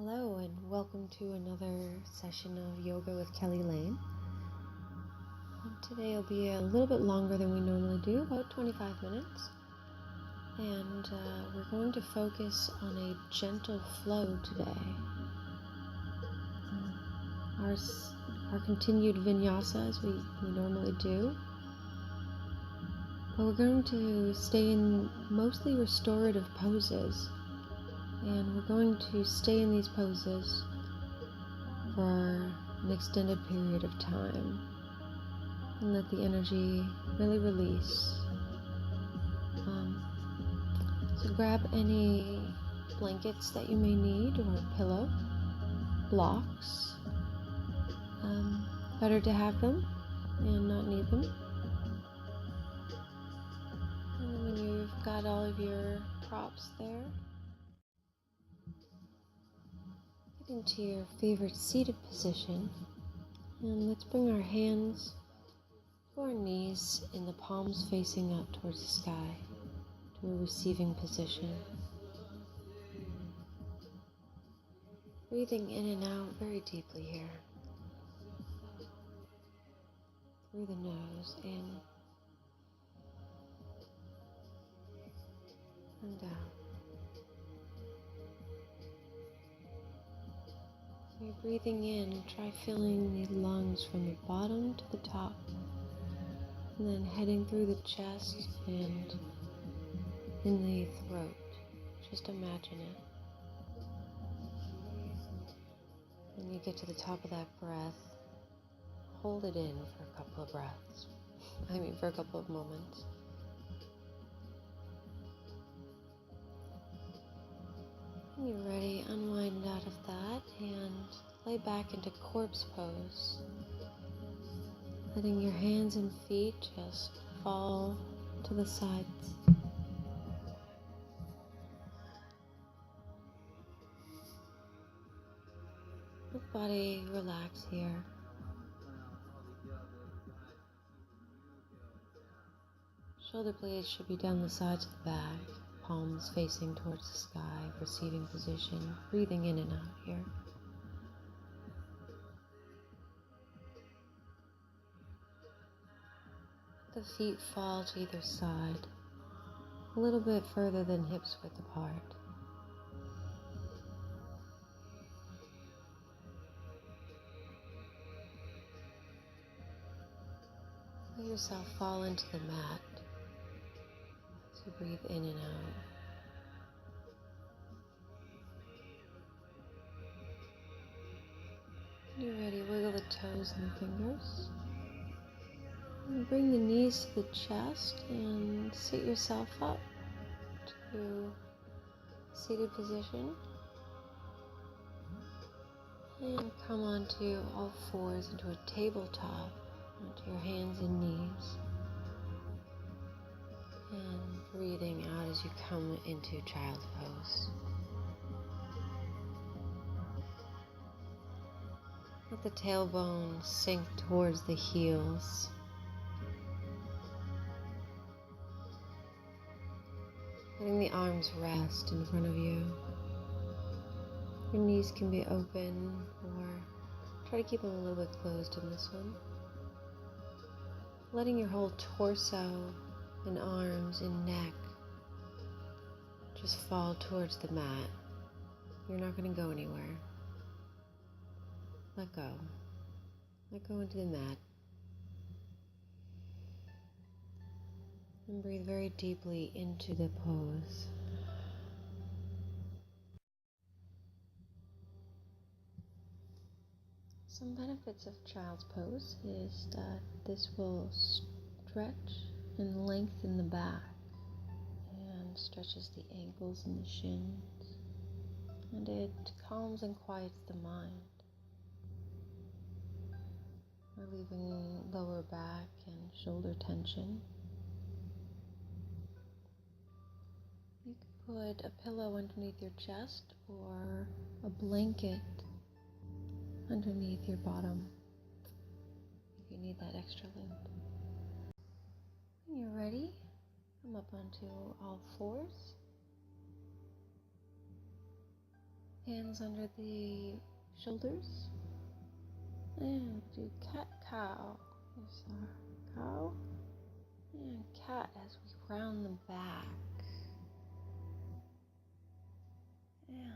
Hello and welcome to another session of Yoga with Kelly Lane. Today will be a little bit longer than we normally do, about 25 minutes. And we're going to focus on a gentle flow today. Our continued vinyasa as we normally do. But we're going to stay in mostly restorative poses. And we're going to stay in these poses for an extended period of time and let the energy really release. So grab any blankets that you may need or a pillow, blocks. Better to have them and not need them. And when you've got all of your props there, into your favorite seated position, and let's bring our hands to our knees and the palms facing up towards the sky to a receiving position. Breathing in and out very deeply here. Through the nose, in and down. You're breathing in, try filling the lungs from the bottom to the top, and then heading through the chest and in the throat. Just imagine it. When you get to the top of that breath, hold it in for a couple of breaths. For a couple of moments. When you're ready, unwind out of that and lay back into corpse pose. Letting your hands and feet just fall to the sides. Let the body relax here. Shoulder blades should be down the sides of the back. Palms facing towards the sky, receiving position, breathing in and out here. The feet fall to either side, a little bit further than hips width apart. Let yourself fall into the mat as you breathe in and out. When you're ready, wiggle the toes and the fingers. And bring the knees to the chest and sit yourself up to seated position. And come onto all fours into a tabletop, onto your hands and knees. And breathing out as you come into child's pose. Let the tailbone sink towards the heels. Letting the arms rest in front of you. Your knees can be open or try to keep them a little bit closed in this one. Letting your whole torso and arms and neck just fall towards the mat. You're not going to go anywhere. Let go. Let go into the mat. And breathe very deeply into the pose. Some benefits of child's pose is that this will stretch and lengthen the back and stretches the ankles and the shins, and it calms and quiets the mind, relieving lower back and shoulder tension. You can put a pillow underneath your chest or a blanket underneath your bottom if you need that extra length. When you're ready, come up onto all fours Hands under the shoulders. And do cat-cow. Here's our cow. And cat as we round the back. Yeah.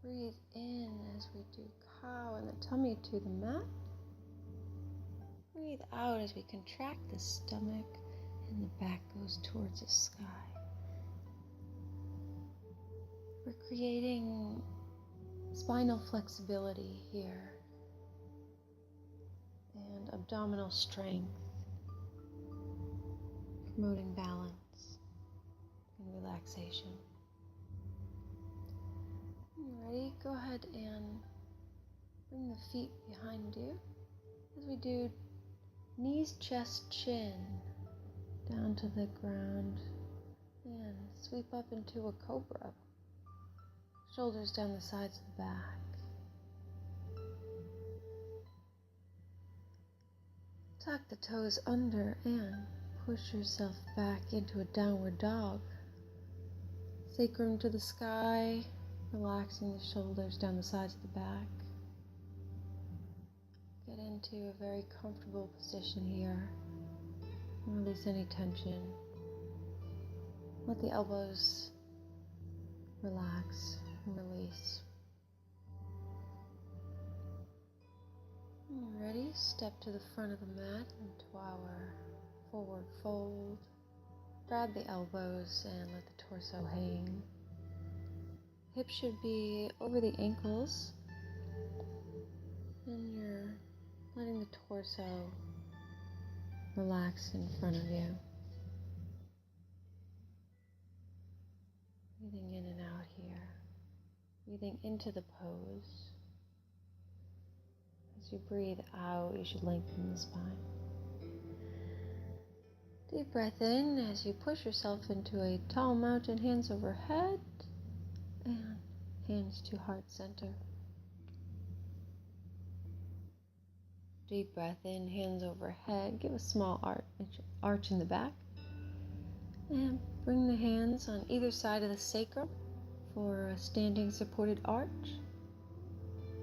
Breathe in as we do cow and the tummy to the mat. Breathe out as we contract the stomach and the back goes towards the sky. We're creating spinal flexibility here and abdominal strength, promoting balance and relaxation. When you're ready, go ahead and bring the feet behind you as we do knees, chest, chin down to the ground and sweep up into a cobra. Shoulders down the sides of the back. Tuck the toes under and push yourself back into a downward dog. Sacrum to the sky, relaxing the shoulders down the sides of the back. Get into a very comfortable position here. Release any tension. Let the elbows relax and release. When you're ready, step to the front of the mat into our forward fold. Grab the elbows and let the torso hang. Hips should be over the ankles. And you're letting the torso relax in front of you. Breathing in and out here. Breathing into the pose. As you breathe out, you should lengthen the spine. Deep breath in as you push yourself into a tall mountain, hands overhead, and hands to heart center. Deep breath in, hands overhead. Give a small arch in the back. And bring the hands on either side of the sacrum for a standing supported arch.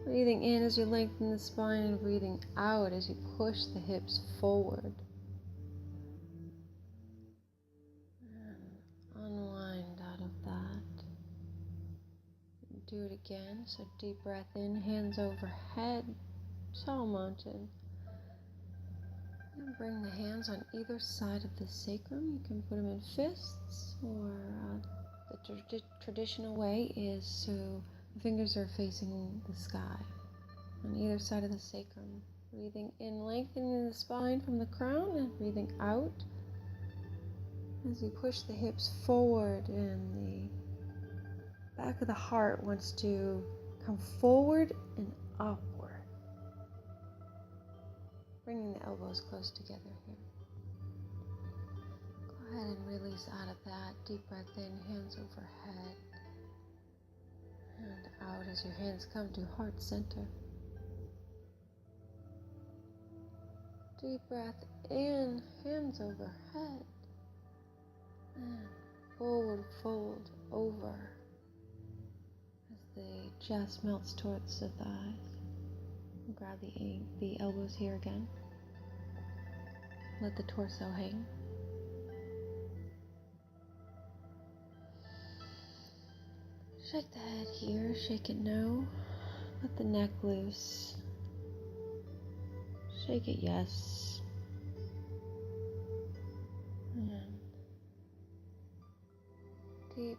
Breathing in as you lengthen the spine and breathing out as you push the hips forward. And unwind out of that. Do it again. So deep breath in, hands overhead. Tall mountain. And bring the hands on either side of the sacrum. You can put them in fists, or the traditional way is so the fingers are facing the sky on either side of the sacrum. Breathing in, lengthening the spine from the crown, and breathing out as you push the hips forward and the back of the heart wants to come forward and upward. Bringing the elbows close together here. Go ahead and release out of that. Deep breath in, hands overhead. And out as your hands come to heart center. Deep breath in, hands overhead. And forward fold over as the chest melts towards the thighs. Grab the elbows here again. Let the torso hang. Shake the head here, shake it no. Let the neck loose. Shake it yes. And deep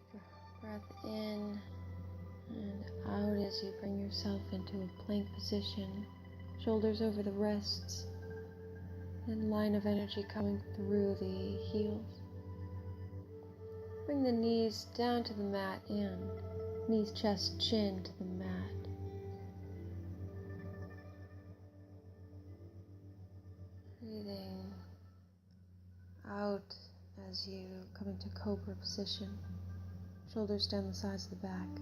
breath in and out as you bring yourself into a plank position. Shoulders over the wrists. And line of energy coming through the heels. Bring the knees down to the mat and knees, chest, chin to the mat. Breathing out as you come into cobra position. Shoulders down the sides of the back.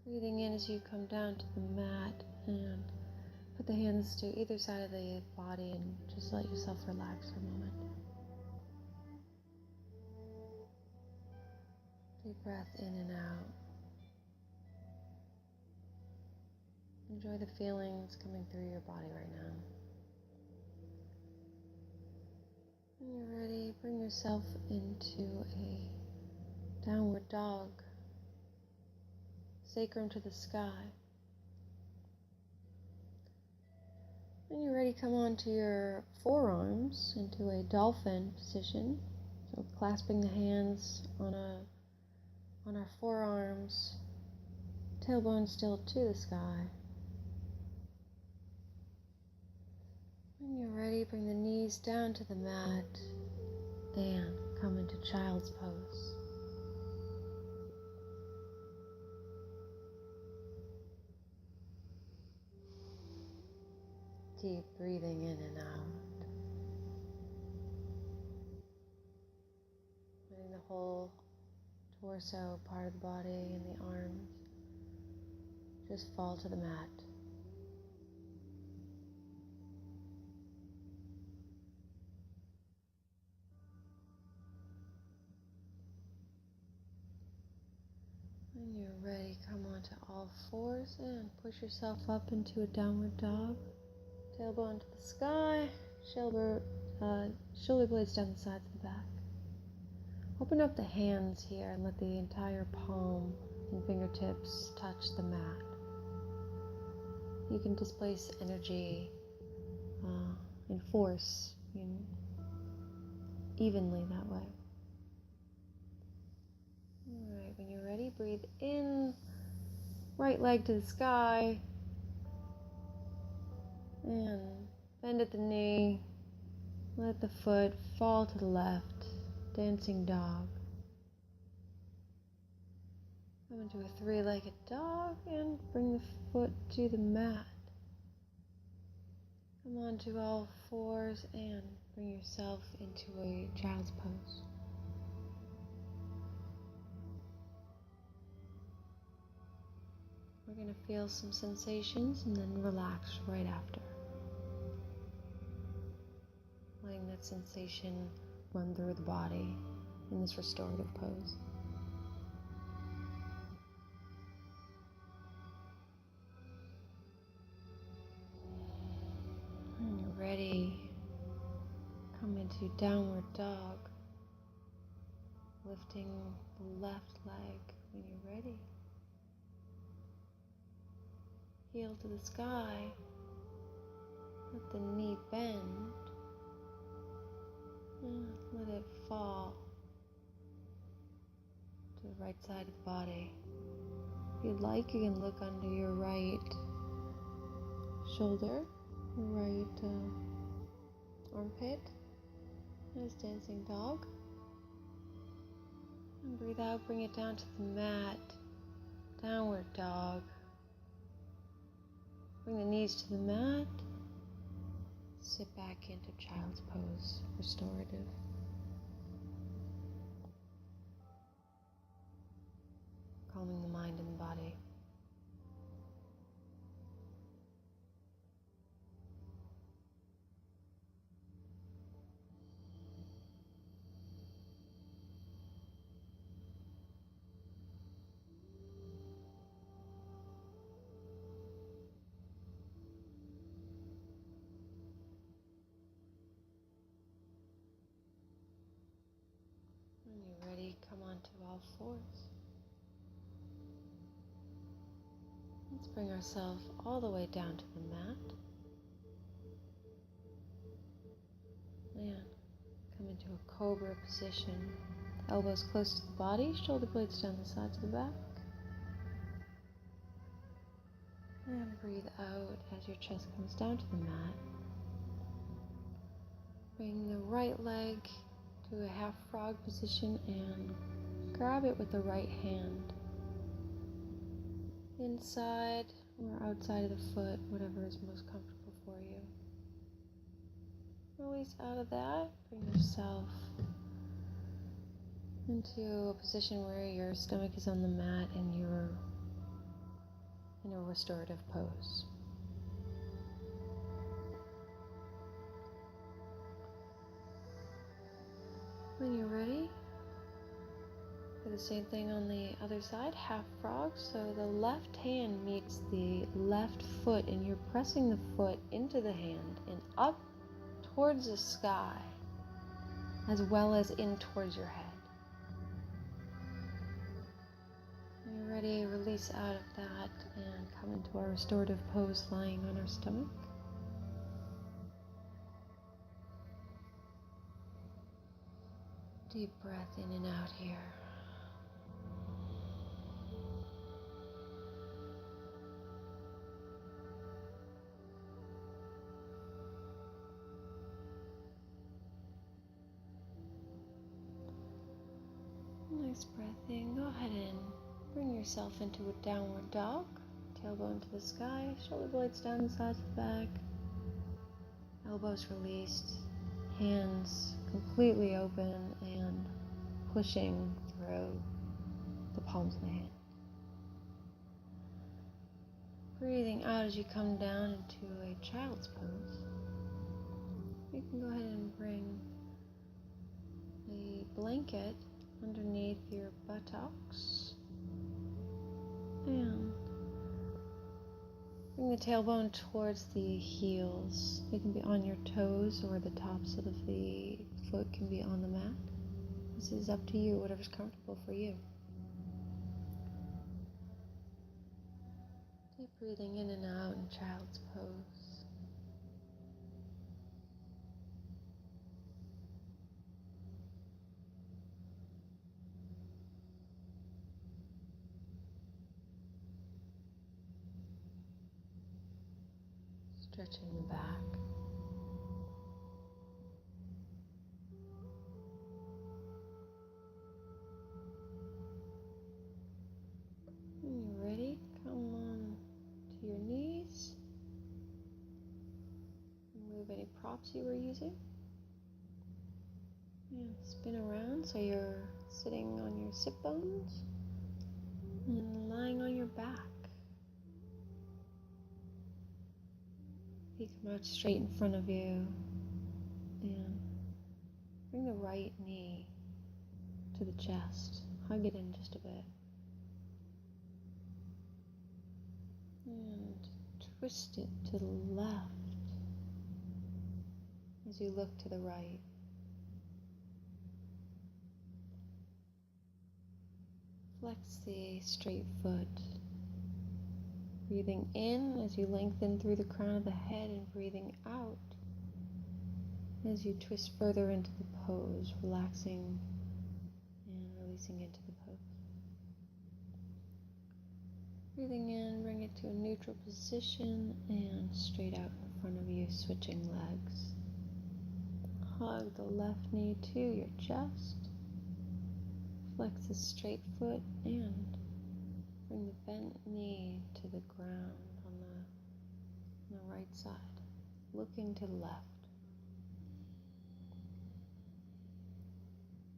Breathing in as you come down to the mat and put the hands to either side of the body and just let yourself relax for a moment. Big breath in and out. Enjoy the feelings coming through your body right now. When you're ready, bring yourself into a downward dog. Sacrum to the sky. When you're ready, come onto your forearms into a dolphin position. So clasping the hands on our forearms, tailbone still to the sky. When you're ready, bring the knees down to the mat and come into child's pose. Deep breathing in and out. Letting the whole torso, part of the body, and the arms just fall to the mat. When you're ready, come onto all fours and push yourself up into a downward dog. Tailbone to the sky, shoulder blades down the sides of the back. Open up the hands here and let the entire palm and fingertips touch the mat. You can displace energy and force evenly that way. Alright, when you're ready, breathe in, right leg to the sky, and bend at the knee, let the foot fall to the left, dancing dog. Come into a three-legged dog and bring the foot to the mat. Come onto all fours and bring yourself into a child's pose. We're going to feel some sensations and then relax right after. Letting that sensation run through the body in this restorative pose. When you're ready, come into downward dog, lifting the left leg when you're ready. Heel to the sky, let the knee bend, and let it fall to the right side of the body. If you'd like, you can look under your right shoulder, your right armpit, as dancing dog. And breathe out, bring it down to the mat, downward dog. Bring the knees to the mat. Sit back into child's pose, restorative. Calming the mind and the body. When you're ready, come onto all fours. Let's bring ourselves all the way down to the mat. And come into a cobra position. Elbows close to the body, shoulder blades down the sides of the back. And breathe out as your chest comes down to the mat. Bring the right leg to a half frog position and grab it with the right hand. Inside or outside of the foot, whatever is most comfortable for you. Release out of that, bring yourself into a position where your stomach is on the mat and you're in a restorative pose. When you're ready, for the same thing on the other side, half frog. So the left hand meets the left foot and you're pressing the foot into the hand and up towards the sky, as well as in towards your head. When you're ready, release out of that and come into our restorative pose, lying on our stomach. Deep breath in and out here. Nice breath in. Go ahead and bring yourself into a downward dog. Tailbone to the sky, shoulder blades down the sides of the back. Elbows released, hands completely open and pushing through the palms of the hand. Breathing out as you come down into a child's pose. You can go ahead and bring a blanket underneath your buttocks and bring the tailbone towards the heels. It can be on your toes or the tops of the foot can be on the mat. This is up to you, whatever's comfortable for you. Deep breathing in and out in child's pose. Stretching the back. When you're ready, come on to your knees. Remove any props you were using. And spin around so you're sitting on your sit bones and lying on your back. Feet come out straight in front of you and bring the right knee to the chest. Hug it in just a bit. And twist it to the left as you look to the right. Flex the straight foot. Breathing in as you lengthen through the crown of the head and breathing out as you twist further into the pose, relaxing and releasing into the pose. Breathing in, bring it to a neutral position and straight out in front of you, switching legs. Hug the left knee to your chest. Flex the straight foot and bring the bent knee to the ground on the right side, looking to the left.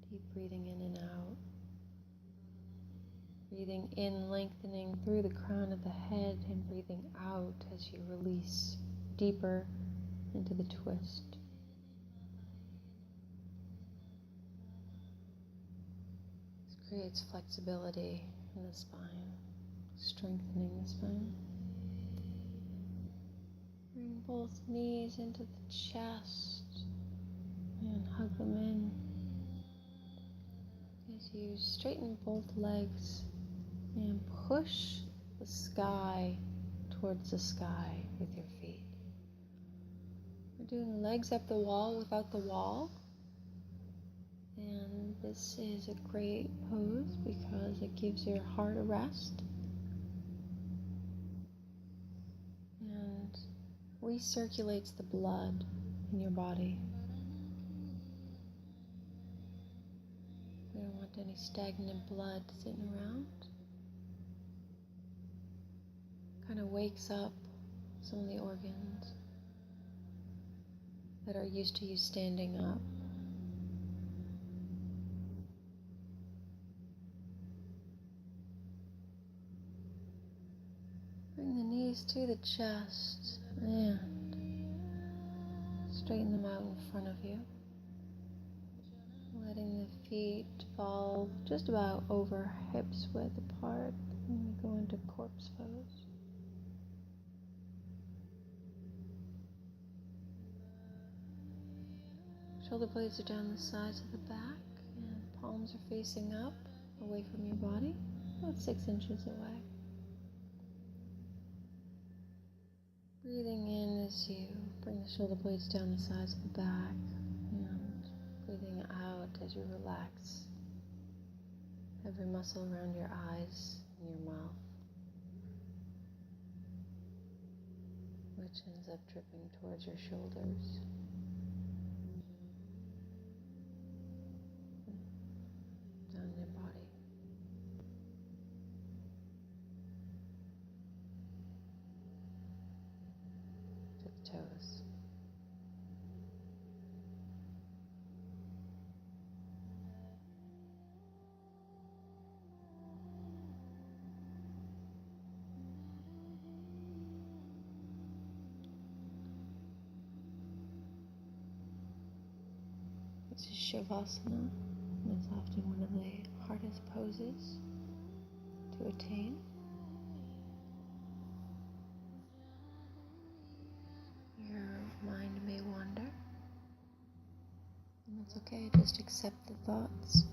Deep breathing in and out. Breathing in, lengthening through the crown of the head, and breathing out as you release deeper into the twist. This creates flexibility in the spine, strengthening the spine. Bring both knees into the chest and hug them in as you straighten both legs and push the sky towards the sky with your feet. We're doing legs up the wall without the wall. And this is a great pose because it gives your heart a rest and recirculates the blood in your body. We don't want any stagnant blood sitting around. Kind of wakes up some of the organs that are used to you standing up. Bring the knees to the chest and straighten them out in front of you. Let letting the feet fall just about over hips width apart, and we go into corpse pose. Shoulder blades are down the sides of the back, and palms are facing up, away from your body, about 6 inches away. Breathing in as you bring the shoulder blades down the sides of the back, and breathing out as you relax every muscle around your eyes and your mouth, which ends up dripping towards your shoulders. Down your body. To the toes. This is Shavasana, and it's often one of the hardest poses to attain. Your mind may wander, and that's okay, just accept the thoughts.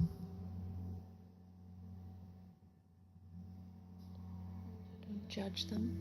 Don't judge them.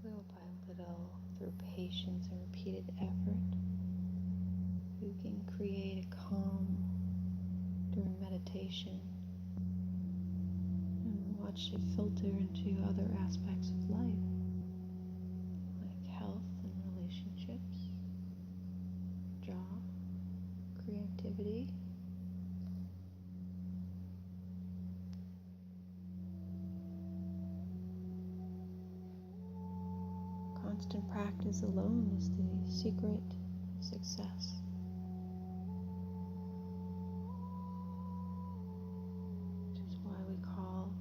Little by little, through patience and repeated effort, you can create a calm during meditation and watch it filter into other aspects of life, like health and relationships, job, creativity. Constant practice alone is the secret of success. Which is why we call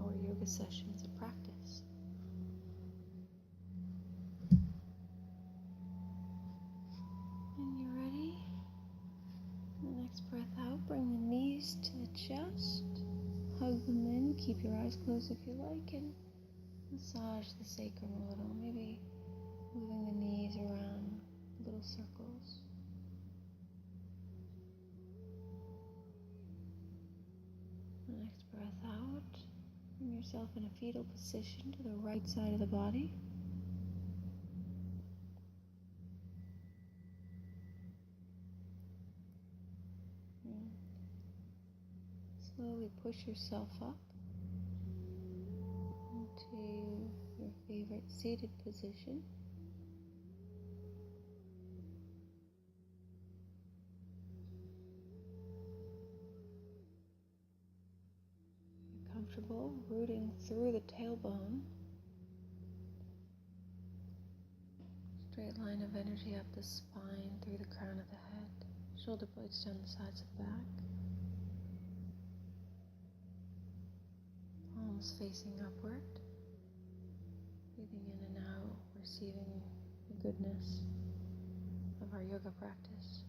our yoga sessions a practice. And you're ready? The next breath out, bring the knees to the chest, hug them in, keep your eyes closed if you like, and massage the sacrum a little, maybe moving the knees around little circles. The next breath out, bring yourself in a fetal position to the right side of the body. And slowly push yourself up into your favorite seated position. You're comfortable rooting through the tailbone. Straight line of energy up the spine, through the crown of the head, shoulder blades down the sides of the back. Palms facing upward. Breathing in and out, receiving the goodness of our yoga practice.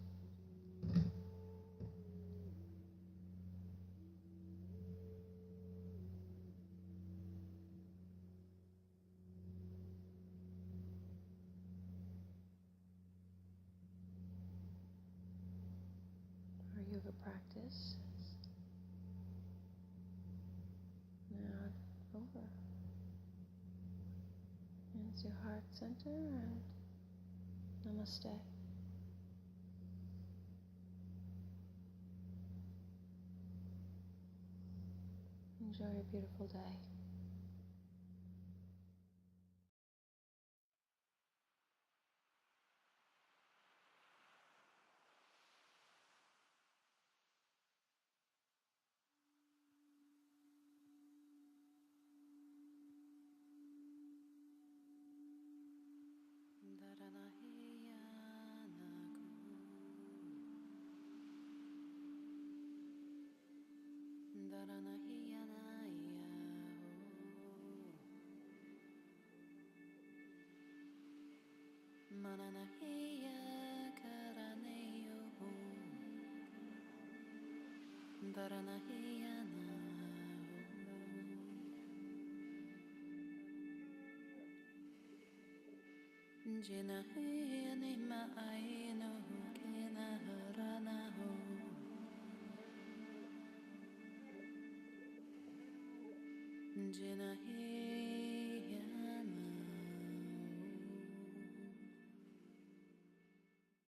Our yoga practice. Now over into your heart center and Namaste. Enjoy your beautiful day. Mananahiya karaneyo Daranahiya na Jinahiya nima aino kena haranaho Jinahiya